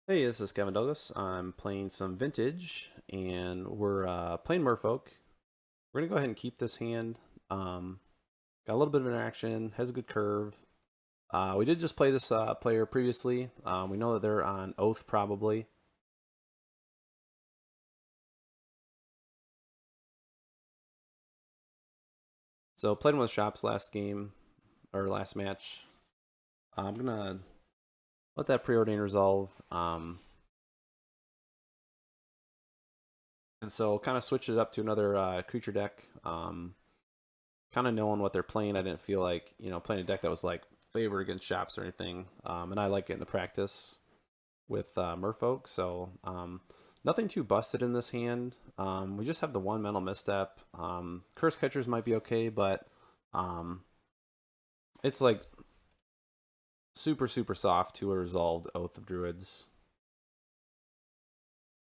Hey, this is Kevin Douglas. I'm playing some Vintage, and we're playing Merfolk. We're gonna go ahead and keep this hand. Got a little bit of interaction, has a good curve. We did just play this player previously. We know that they're on Oath probably. So played him with Shops last game or last match. I'm gonna let that preordain resolve. And so kind of switch it up to another creature deck. Kind of knowing what they're playing, I didn't feel like playing a deck that was like favored against Shops or anything. And I like getting the practice with Merfolk, so nothing too busted in this hand. We just have the one mental misstep. Curse catchers might be okay, but it's like super soft to a resolved Oath of Druids.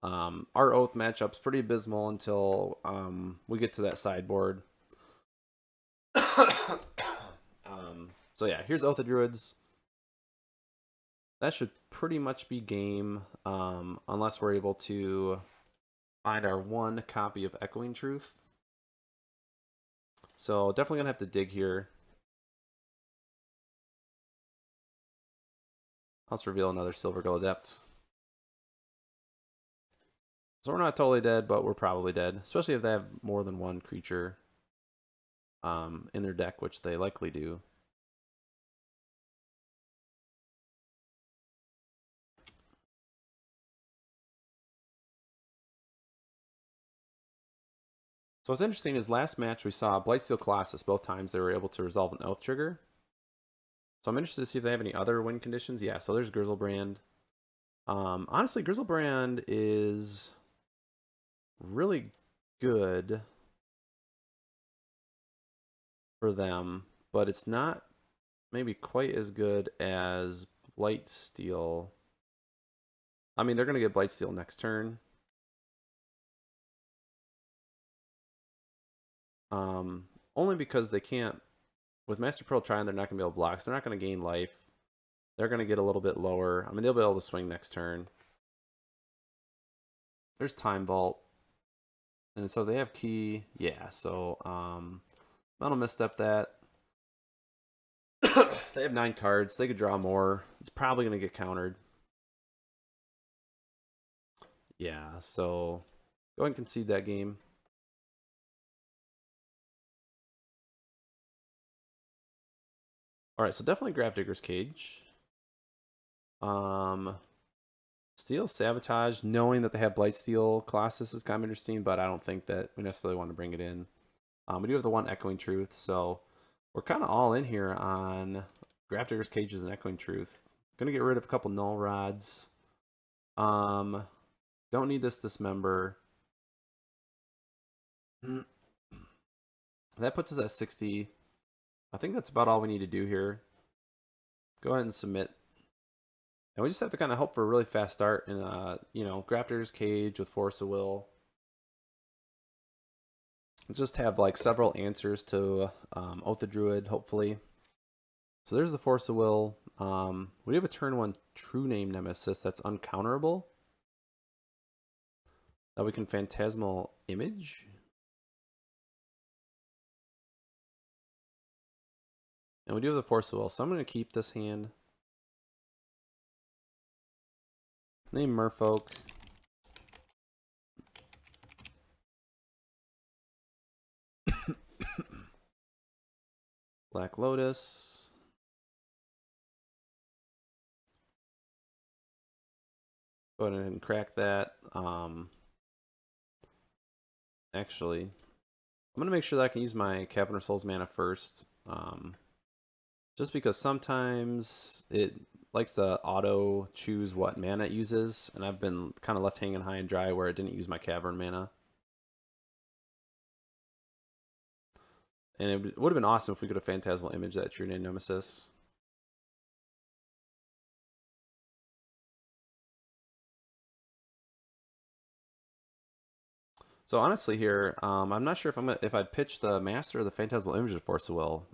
Our Oath matchup's pretty abysmal until we get to that sideboard. So yeah, here's Oath of Druids. That should pretty much be game, unless we're able to find our one copy of Echoing Truth. So definitely gonna have to dig here. Let's reveal another Silver Girl Adept. So we're not totally dead, but we're probably dead, especially if they have more than one creature in their deck, which they likely do. So what's interesting is last match we saw Blightsteel Colossus. Both times they were able to resolve an Oath trigger. So I'm interested to see if they have any other win conditions. Yeah, so there's Grizzlebrand. Honestly, Grizzlebrand is really good for them, but it's not maybe quite as good as Blightsteel. I mean, they're going to get Blightsteel next turn. Only because they can't, with Master Pearl Trine, they're not going to be able to block, so they're not going to gain life. They're going to get a little bit lower. I mean, they'll be able to swing next turn. There's Time Vault. And so they have key. Yeah, so Mental Misstep that. They have 9 cards. They could draw more. It's probably going to get countered. Yeah, so go ahead and concede that game. All right, so definitely Gravedigger's Cage. Steel Sabotage, knowing that they have Blightsteel Colossus is kind of interesting, but I don't think that we necessarily want to bring it in. We do have the one Echoing Truth, so we're kind of all in here on Gravedigger's Cages and Echoing Truth. Gonna get rid of a couple Null Rods. Don't need this Dismember. That puts us at 60. I think that's about all we need to do here. Go ahead and submit. And we just have to kind of hope for a really fast start in Gravedigger's Cage with Force of Will. Just have like several answers to Oath of Druid, hopefully. So there's the Force of Will. We have a turn 1 True Name Nemesis that's uncounterable. That we can Phantasmal Image. And we do have the Force of Will, so I'm going to keep this hand. Name Merfolk. Black Lotus. Go ahead and crack that. Actually, I'm going to make sure that I can use my Cavern of Souls mana first. Just because sometimes it likes to auto choose what mana it uses, and I've been kind of left hanging high and dry where it didn't use my Cavern mana. And it would have been awesome if we could have Phantasmal Image that True Name Nemesis. So honestly here, I'm not sure if I'd pitch the Master or the Phantasmal Image of Force of Will.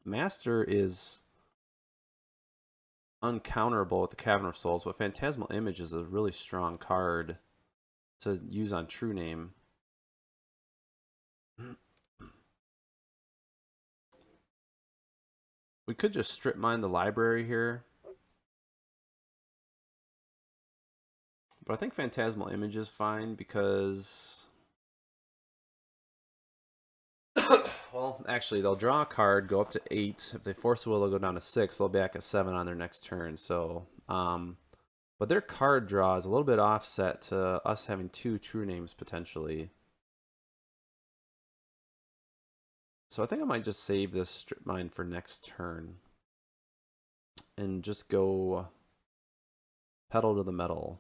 Master is uncounterable with the Cavern of Souls, but Phantasmal Image is a really strong card to use on True Name. We could just strip mine the library here. But I think Phantasmal Image is fine because... well, actually, they'll draw a card, go up to 8. If they force a will, they'll go down to 6. They'll be back at 7 on their next turn. So, but their card draw is a little bit offset to us having 2 True Names potentially. So I think I might just save this strip mine for next turn. And just go pedal to the metal.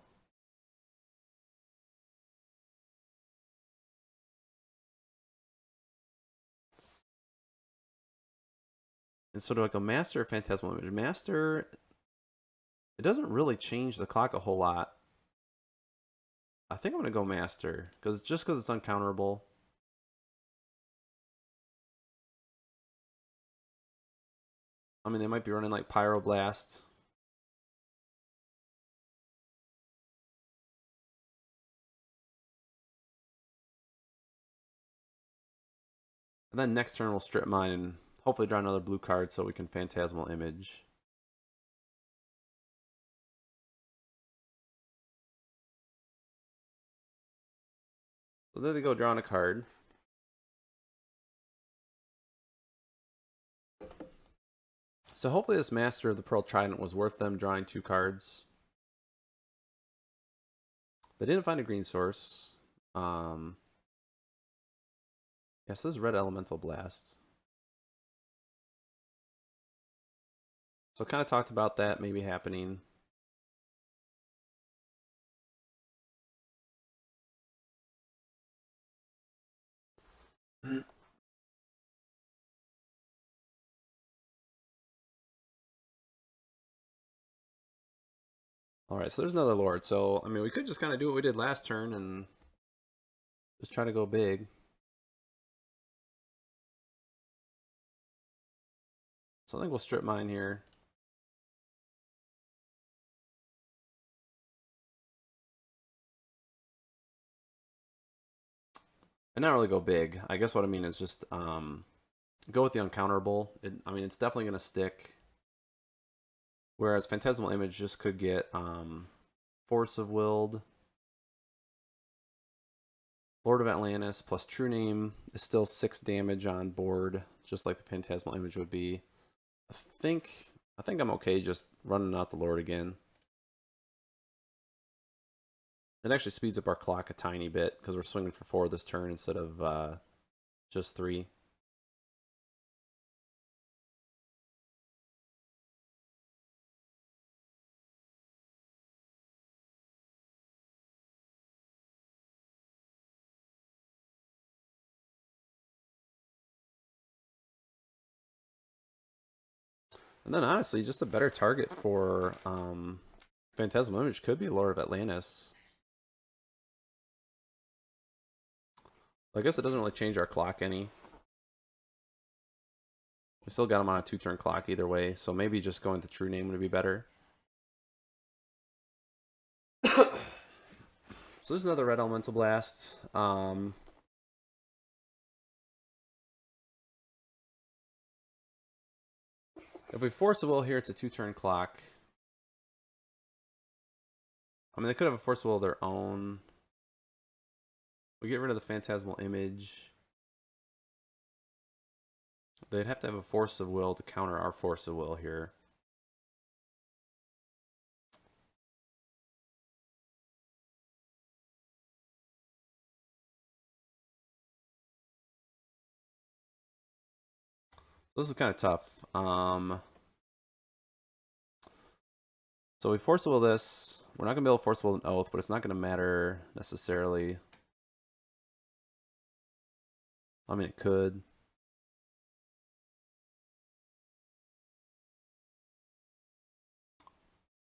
And so do I go Master or Phantasmal Image? Master, it doesn't really change the clock a whole lot. I think I'm going to go Master, just because it's uncounterable. I mean, they might be running like Pyroblast. And then next turn we'll strip mine and hopefully draw another blue card so we can Phantasmal Image. So there they go, drawing a card. So hopefully this Master of the Pearl Trident was worth them drawing 2 cards. They didn't find a green source. Yeah, so this is Red Elemental Blast. So kind of talked about that maybe happening. All right, so there's another Lord. So, I mean, we could just kind of do what we did last turn and just try to go big. So I think we'll strip mine here. And not really go big. I guess what I mean is just go with the uncounterable. I mean, it's definitely going to stick. Whereas Phantasmal Image just could get Force of Willed. Lord of Atlantis plus True Name is still 6 damage on board, just like the Phantasmal Image would be. I think I'm okay just running out the Lord again. It actually speeds up our clock a tiny bit because we're swinging for 4 this turn instead of just 3. And then honestly, just a better target for Phantasmal Image could be Lord of Atlantis. I guess it doesn't really change our clock any. We still got him on a 2-turn clock either way, so maybe just going to True Name would be better. So there's another Red Elemental Blast. If we force a will here, it's a 2-turn clock. I mean, they could have a force of will of their own. We get rid of the Phantasmal Image. They'd have to have a force of will to counter our force of will here. This is kind of tough. So we force will this. We're not going to be able to force will an Oath, but it's not going to matter necessarily. I mean, it could.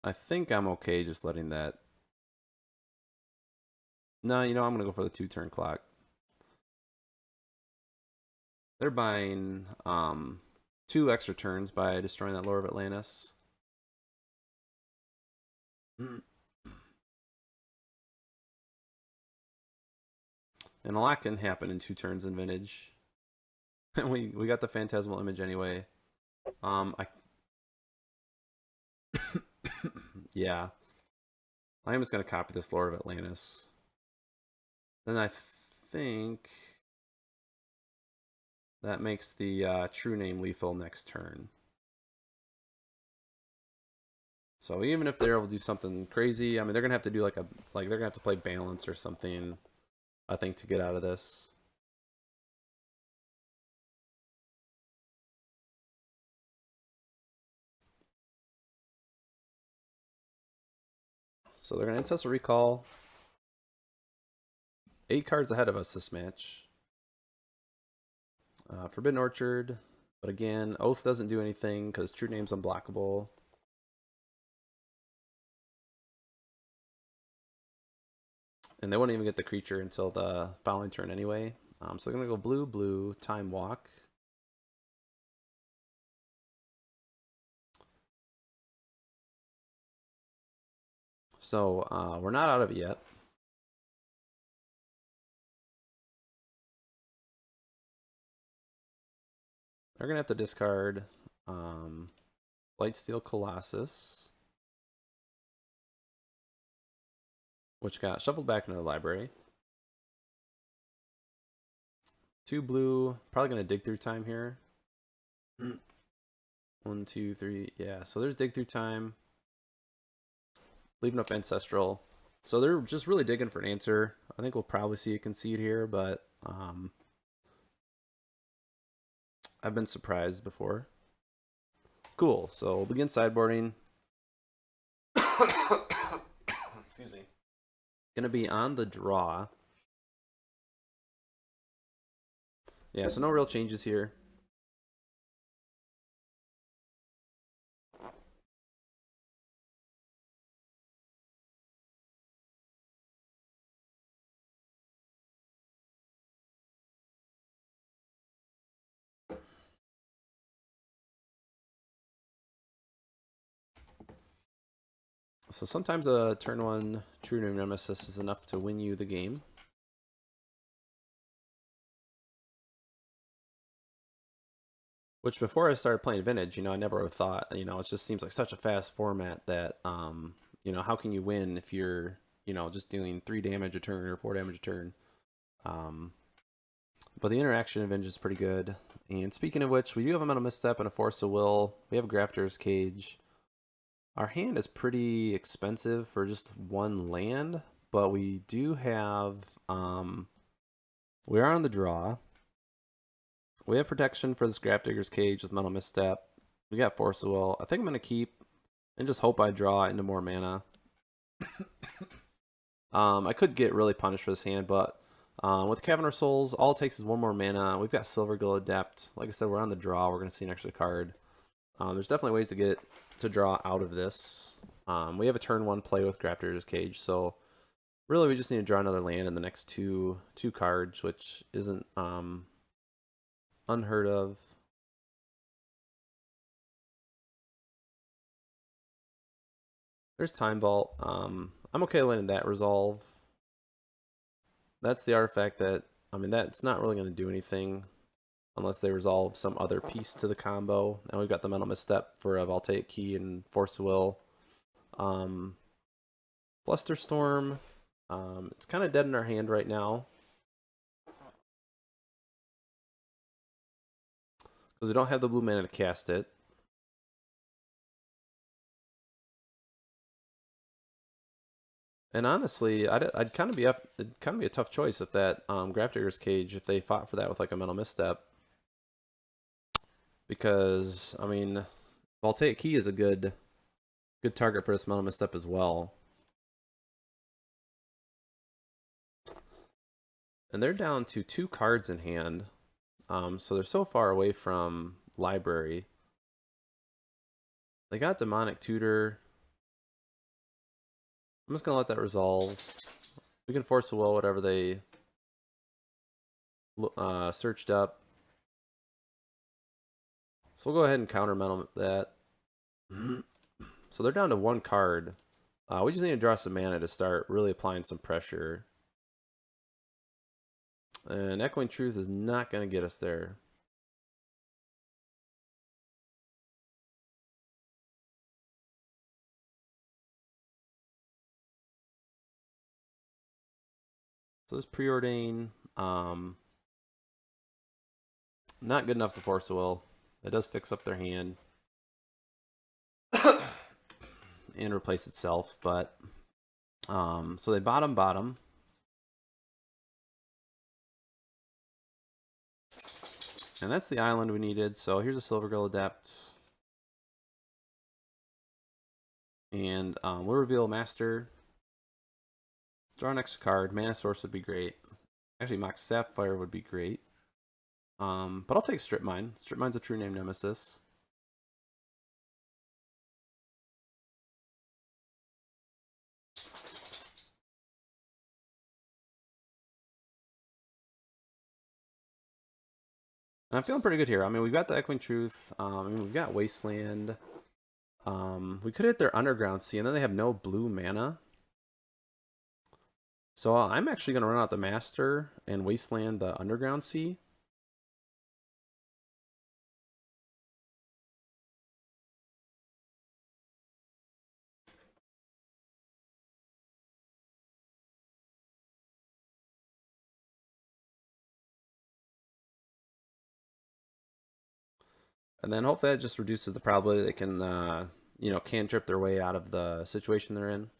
I think I'm okay just letting that. No, you know, I'm going to go for the 2-turn clock. They're buying 2 extra turns by destroying that Lord of Atlantis. And a lot can happen in 2 turns in Vintage. we got the Phantasmal Image anyway. I yeah. I'm just gonna copy this Lord of Atlantis. Then I think that makes the true name lethal next turn. So even if they're able to do something crazy, I mean, they're gonna have to do like they're gonna have to play balance or something, I think, to get out of this. So they're gonna Ancestral Recall. 8 cards ahead of us this match. Forbidden Orchard, but again, Oath doesn't do anything because True Name's unblockable. And they won't even get the creature until the following turn anyway. So they're going to go blue, blue, Time Walk. So we're not out of it yet. They're going to have to discard Lightsteel Colossus, which got shuffled back into the library. 2 blue, probably going to dig through time here. 1, 2, 3, yeah. So there's dig through time. Leaving up Ancestral. So they're just really digging for an answer. I think we'll probably see a concede here, but I've been surprised before. Cool. So we'll begin sideboarding. Excuse me. Gonna be on the draw. Yeah, so no real changes here. So sometimes a turn 1 True Name Nemesis is enough to win you the game. Which before I started playing Vintage, I never would have thought. It just seems like such a fast format that, how can you win if you're, just doing 3 damage a turn or 4 damage a turn? But the interaction in Vintage is pretty good. And speaking of which, we do have a Mental Misstep and a Force of Will. We have a Grafter's Cage. Our hand is pretty expensive for just 1 land, but we do have, we are on the draw. We have protection for this Grafdigger's Cage with Mental Misstep. We got Force of Will. I think I'm going to keep and just hope I draw into more mana. I could get really punished for this hand, but with Cavern of Souls, all it takes is 1 more mana. We've got Silvergill Adept. Like I said, we're on the draw. We're going to see an extra card. There's definitely ways to draw out of this. We have a turn 1 play with Grafdigger's Cage, so really we just need to draw another land in the next two cards, which isn't unheard of. There's Time Vault. I'm okay letting that resolve. That's the artifact that, that's not really going to do anything unless they resolve some other piece to the combo. And we've got the Mental Misstep for a Voltaic Key and Force of Will. Flusterstorm. It's kind of dead in our hand right now, because we don't have the blue mana to cast it. And honestly, it'd kind of be a tough choice if that Grafdigger's Cage, if they fought for that with like a Mental Misstep, because Voltaic Key is a good target for this Mental Misstep as well. And they're down to 2 cards in hand, so they're so far away from library. They got Demonic Tutor. I'm just gonna let that resolve. We can Force of Will whatever they searched up. So we'll go ahead and counter mental that. So they're down to 1 card. We just need to draw some mana to start really applying some pressure. And Echoing Truth is not going to get us there. So this Preordain, not good enough to force a will. It does fix up their hand and replace itself, but so they bottom. And that's the island we needed. So here's a Silvergill Adept. And we'll reveal Master. Draw an extra card. Mana Source would be great. Actually, Mox Sapphire would be great. But I'll take Strip Mine. Strip Mine's a true name Nemesis. And I'm feeling pretty good here. I mean, we've got the Echoing Truth. I mean, we've got Wasteland. We could hit their Underground Sea, and then they have no blue mana. So I'm actually going to run out the Master and Wasteland the Underground Sea. And then hopefully that just reduces the probability they can, you know, cantrip their way out of the situation they're in.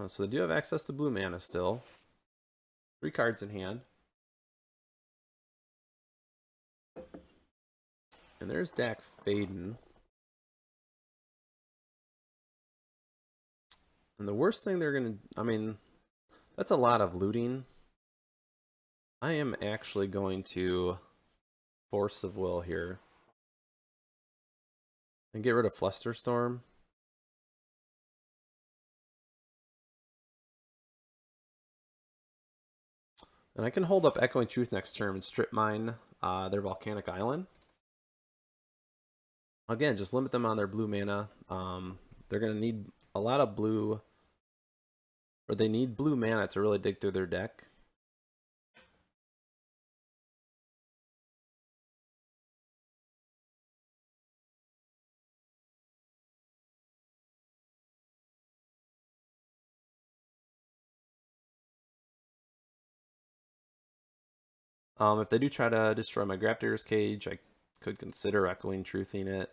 So they do have access to blue mana still. 3 cards in hand. And there's Dak Faden. And the worst thing they're going to... I mean, that's a lot of looting. I am actually going to Force of Will here. And get rid of Flusterstorm. And I can hold up Echoing Truth next turn and strip mine their Volcanic Island. Again, just limit them on their blue mana. They're going to need a lot of blue, or they need blue mana to really dig through their deck. If they do try to destroy my Grafdigger's Cage, I could consider Echoing Truthing it.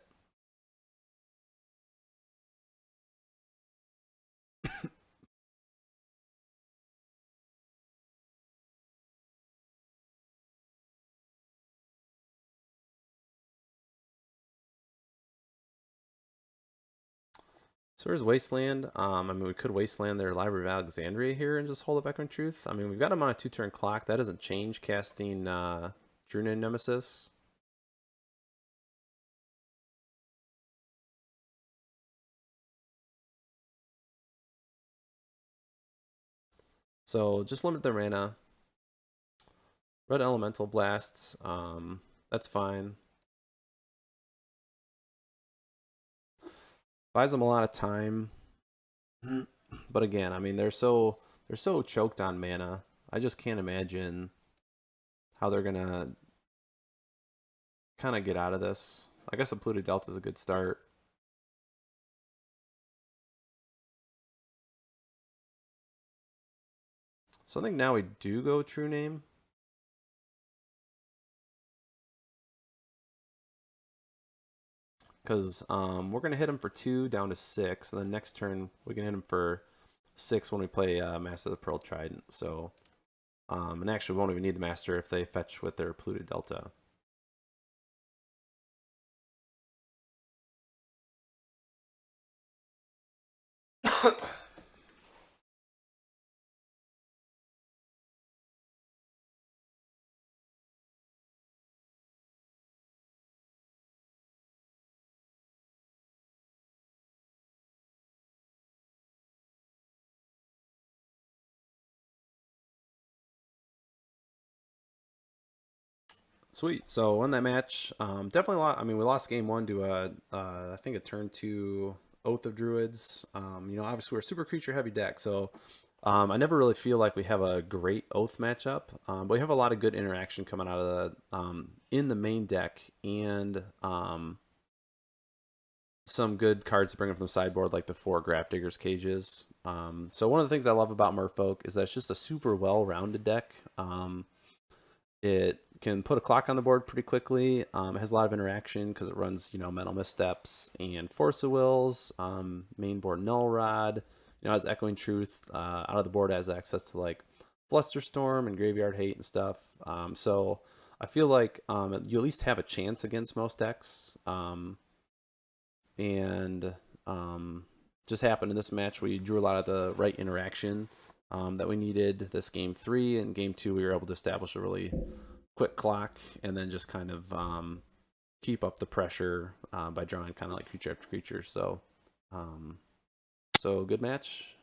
So here's Wasteland. I mean, we could Wasteland their Library of Alexandria here and just hold up Echoing Truth. I mean, we've got them on a 2-turn clock. That doesn't change casting True Name Nemesis. So just limit their mana. Red Elemental Blast. That's fine. Buys them a lot of time. But again, I mean, they're so choked on mana. I just can't imagine how they're gonna kind of get out of this. I guess a Polluted Delta is a good start. So I think now we do go True Name. Because we're going to hit him for 2 down to 6. And then next turn we can hit him for 6 when we play Master of the Pearl Trident. So, and actually we won't even need the Master if they fetch with their Polluted Delta. Sweet. So won that match. Definitely a lot. I mean, we lost game one to I think a turn two Oath of Druids. Obviously we're a super creature heavy deck, so I never really feel like we have a great Oath matchup. But we have a lot of good interaction coming out of the in the main deck, and some good cards to bring up from the sideboard, like the 4 Grafdigger's Cages. So one of the things I love about Merfolk is that it's just a super well-rounded deck. It can put a clock on the board pretty quickly. It has a lot of interaction because it runs, Mental Missteps and Force of Wills. Main board Null Rod. Has Echoing Truth. Out of the board has access to like Flusterstorm and Graveyard Hate and stuff. So I feel like you at least have a chance against most decks. And just happened in this match we drew a lot of the right interaction that we needed this game 3. And game 2 we were able to establish a really quick clock and then just kind of keep up the pressure by drawing kind of like creature after creature. So good match.